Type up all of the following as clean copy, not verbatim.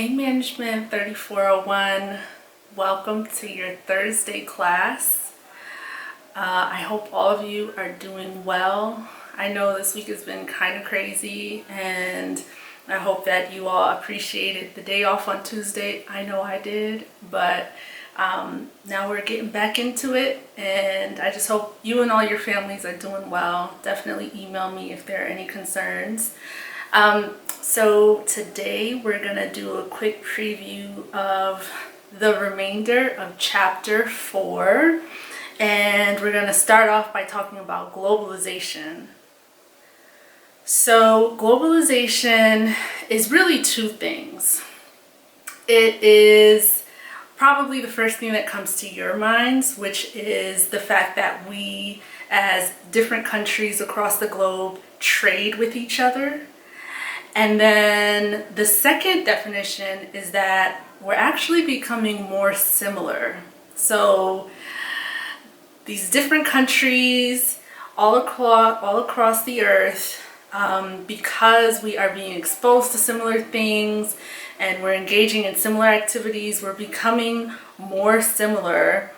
Hey Management 3401, welcome to your Thursday class. I hope all of you are doing well. I know this week has been kind of crazy and I hope that you all appreciated the day off on Tuesday. I know I did, but now we're getting back into it and I just hope you and all your families are doing well. Definitely email me if there are any concerns. So today we're going to do a quick preview of the remainder of chapter 4, and we're going to start off by talking about globalization. So globalization is really two things. It is probably the first thing that comes to your minds, which is the fact that we as different countries across the globe trade with each other. And then the second definition is that we're actually becoming more similar. So these different countries all across the earth, because we are being exposed to similar things and we're engaging in similar activities, we're becoming more similar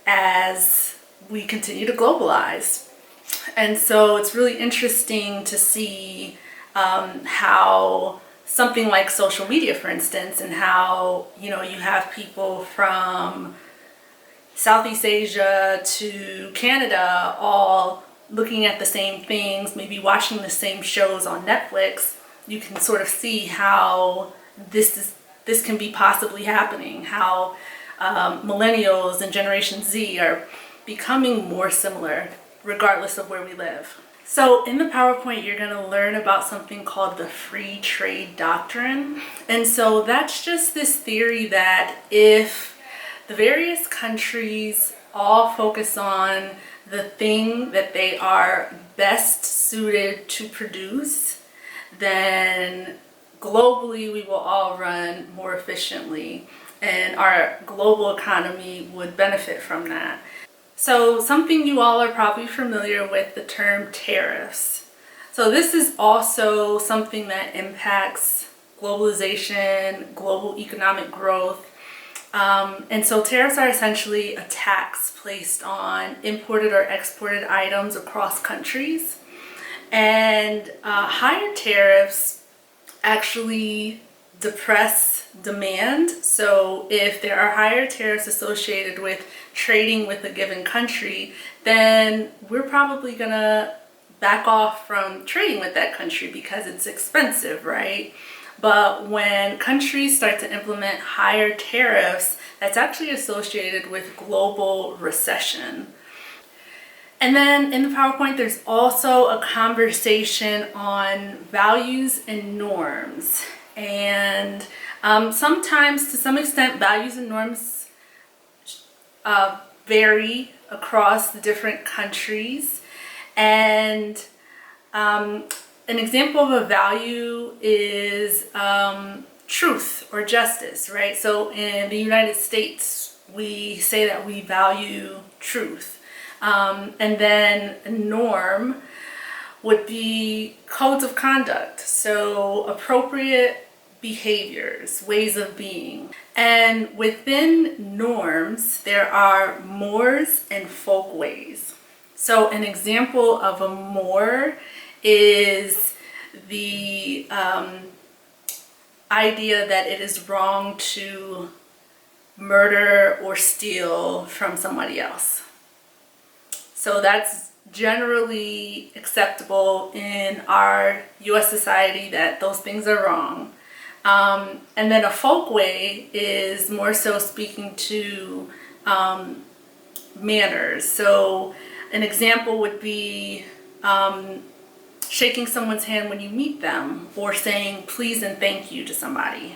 as we continue to globalize. And so it's really interesting to see how something like social media, for instance, and how, you have people from Southeast Asia to Canada all looking at the same things, maybe watching the same shows on Netflix. You can sort of see how this can be possibly happening, how millennials and Generation Z are becoming more similar regardless of where we live. So in the PowerPoint, you're going to learn about something called the free trade doctrine. And so that's just this theory that if the various countries all focus on the thing that they are best suited to produce, then globally we will all run more efficiently and our global economy would benefit from that. So something you all are probably familiar with, the term tariffs. So this is also something that impacts globalization, global economic growth. And so tariffs are essentially a tax placed on imported or exported items across countries. And higher tariffs actually depress demand. So if there are higher tariffs associated with trading with a given country, then we're probably gonna back off from trading with that country because it's expensive, right? But when countries start to implement higher tariffs, that's actually associated with global recession. And then in the PowerPoint, there's also a conversation on values and norms. And sometimes, to some extent, values and norms vary across the different countries. And an example of a value is truth or justice, right? So in the United States, we say that we value truth. And then a norm would be codes of conduct, so appropriate behaviors, ways of being. And within norms, there are mores and folkways. So an example of a more is the idea that it is wrong to murder or steal from somebody else. So that's generally acceptable in our US society, that those things are wrong. And then a folkway is more so speaking to manners. So an example would be shaking someone's hand when you meet them, or saying please and thank you to somebody.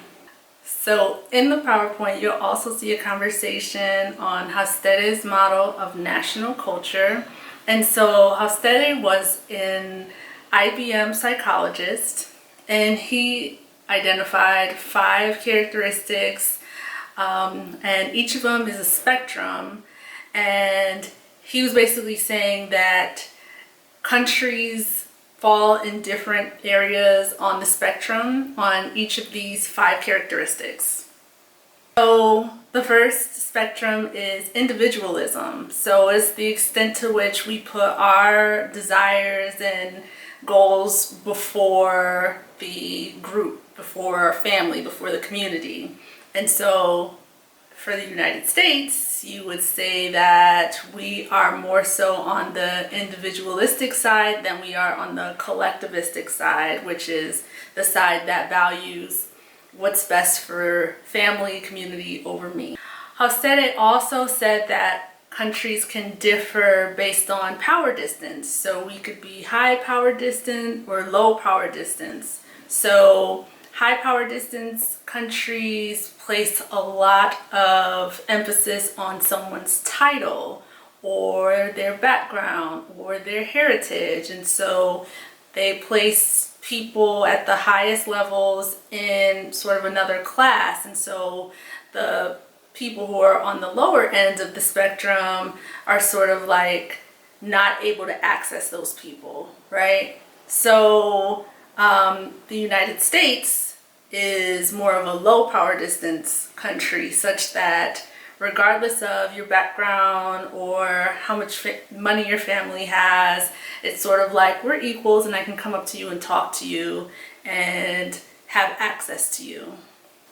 So in the PowerPoint, you'll also see a conversation on Hostede's model of national culture. And so Hostede was an IBM psychologist, and he identified 5 characteristics, and each of them is a spectrum. And he was basically saying that countries fall in different areas on the spectrum on each of these 5 characteristics. So the first spectrum is individualism. So it's the extent to which we put our desires and goals before the group, before our family, before the community. And so for the United States, you would say that we are more so on the individualistic side than we are on the collectivistic side, which is the side that values what's best for family, community over me. Hofstede also said that countries can differ based on power distance. So we could be high power distance or low power distance. So high power distance countries place a lot of emphasis on someone's title or their background or their heritage. And so they place people at the highest levels in sort of another class. And so the people who are on the lower end of the spectrum are sort of like not able to access those people, right? So the United States is more of a low power distance country, such that regardless of your background or how much money your family has, it's sort of like we're equals and I can come up to you and talk to you and have access to you.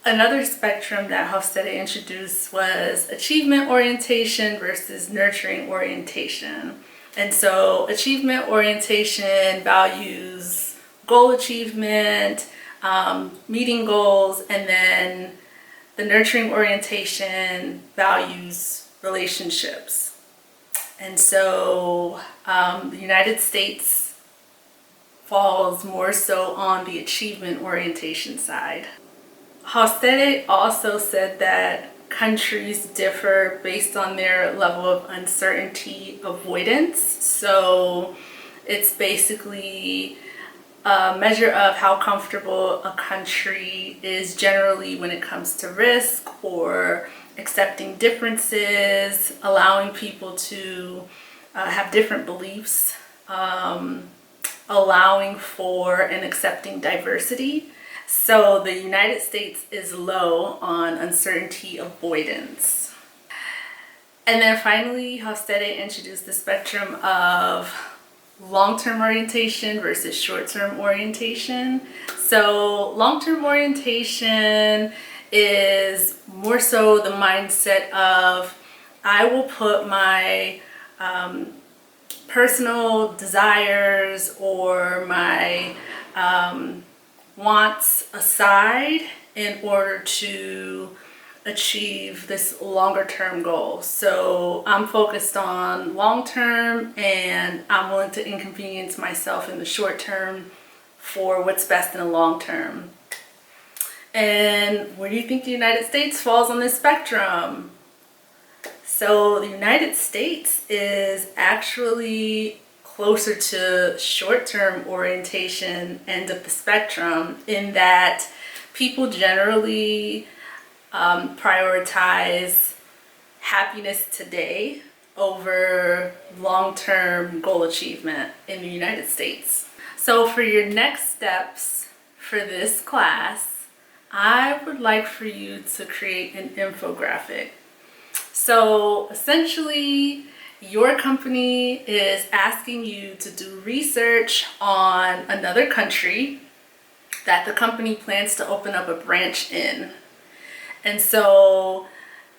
Another spectrum that Hofstede introduced was achievement orientation versus nurturing orientation. And so achievement orientation values goal achievement, meeting goals, and then the nurturing orientation values relationships. And so the United States falls more so on the achievement orientation side. Hofstede also said that countries differ based on their level of uncertainty avoidance. So it's basically a measure of how comfortable a country is generally when it comes to risk or accepting differences, allowing people to have different beliefs, allowing for and accepting diversity. So the United States is low on uncertainty avoidance. And then finally, Hofstede introduced the spectrum of long-term orientation versus short-term orientation. So long-term orientation is more so the mindset of I will put my personal desires or my wants aside in order to achieve this longer term goal. So I'm focused on long term and I'm willing to inconvenience myself in the short term for what's best in the long term. And where do you think the United States falls on this spectrum? So the United States is actually closer to short-term orientation end of the spectrum, in that people generally prioritize happiness today over long-term goal achievement in the United States. So for your next steps for this class, I would like for you to create an infographic. So essentially, your company is asking you to do research on another country that the company plans to open up a branch in. And so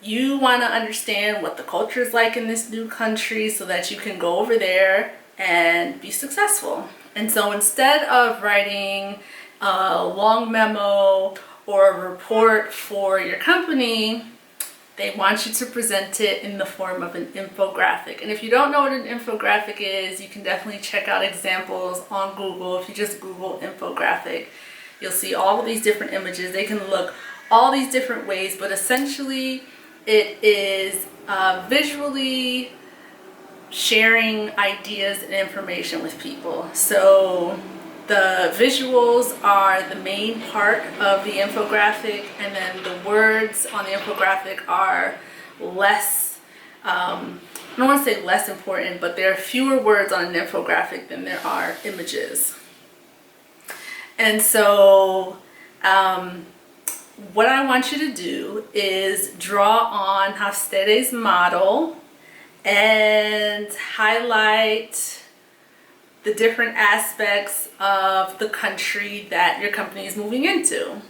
you want to understand what the culture is like in this new country so that you can go over there and be successful. And so instead of writing a long memo or a report for your company, they want you to present it in the form of an infographic. And if you don't know what an infographic is, you can definitely check out examples on Google. If you just Google infographic, you'll see all of these different images. They can look all these different ways, but essentially it is visually sharing ideas and information with people. So the visuals are the main part of the infographic, and then the words on the infographic are less I don't want to say less important, but there are fewer words on an infographic than there are images. And so what I want you to do is draw on Hofstede's model and highlight the different aspects of the country that your company is moving into.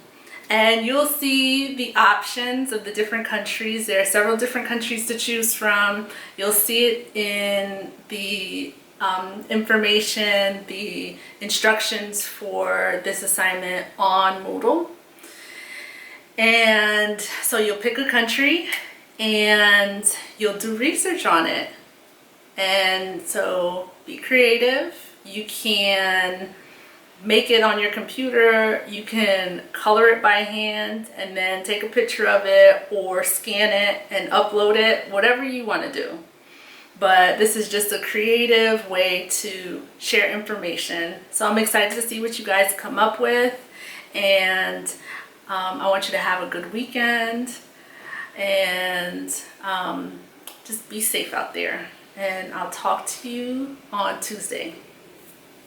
And you'll see the options of the different countries. There are several different countries to choose from. You'll see it in the information, the instructions for this assignment on Moodle. And so you'll pick a country and you'll do research on it. And so be creative. You can make it on your computer, you can color it by hand and then take a picture of it or scan it and upload it, whatever you want to do. But this is just a creative way to share information. So I'm excited to see what you guys come up with, and I want you to have a good weekend and just be safe out there. And I'll talk to you on Tuesday.